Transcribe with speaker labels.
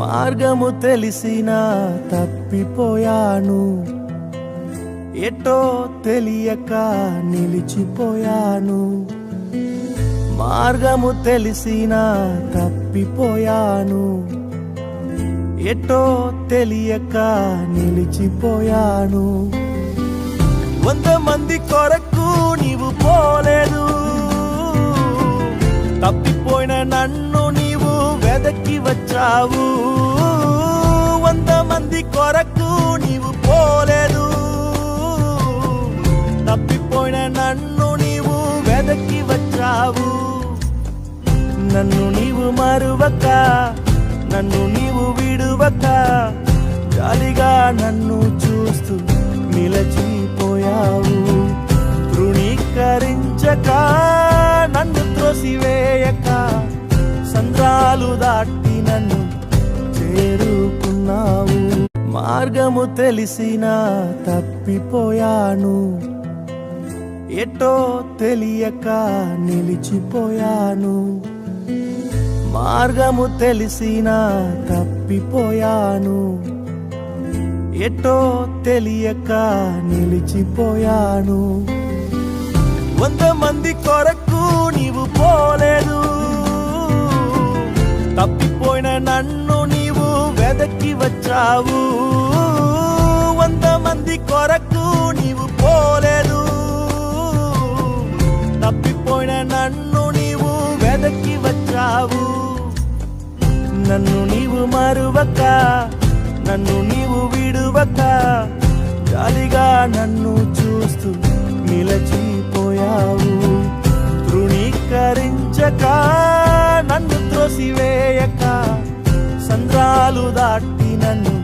Speaker 1: మార్గము తెలిసిన తప్పిపోయాను, ఎటో తెలియక నిలిచిపోయాను. మార్గము తెలిసిన తప్పిపోయాను, ఎటో తెలియక నిలిచిపోయాను. 100 మంది కొరకు నీవు పోలేదు, తప్పిపోయిన నన్ను నీవు వెదకి వచ్చావు. 100 మంది కొరకు నీవు పోలేదు, తప్పిపోయిన నన్ను నీవు వెదకి వచ్చావు. నన్ను నీవు మరువక, నన్ను నీవు విడువక, జాలిగా నన్ను చూస్తూ నిలచిపోయావు. తృణీకరించక, నన్ను త్రోసివేయక, సంద్రాలు దాటి నన్ను చేరుకున్నావు. మార్గము తెలిసిన తప్పిపోయాను, ఎటో తెలియక నిలిచిపోయాను. మార్గము తెలిసిన తప్పిపోయాను, ఎటో తెలియక నిలిచిపోయాను. 100 మంది కొరకు నీవు పోలేదు, తప్పిపోయిన నన్ను నీవు వెదకి వచ్చావు. 100 మంది కొరకు నీవు పోలేదు, తప్పిపోయిన నన్ను నీవు వెదకి వచ్చావు. నన్ను నీవు మరువక, నన్ను నీవు విడువక, జాలిగా నన్ను చూస్తూ నిలచిపోయావు. తృణీకరించక, నన్ను త్రోసివేయక, సంద్రాలు దాటి నన్ను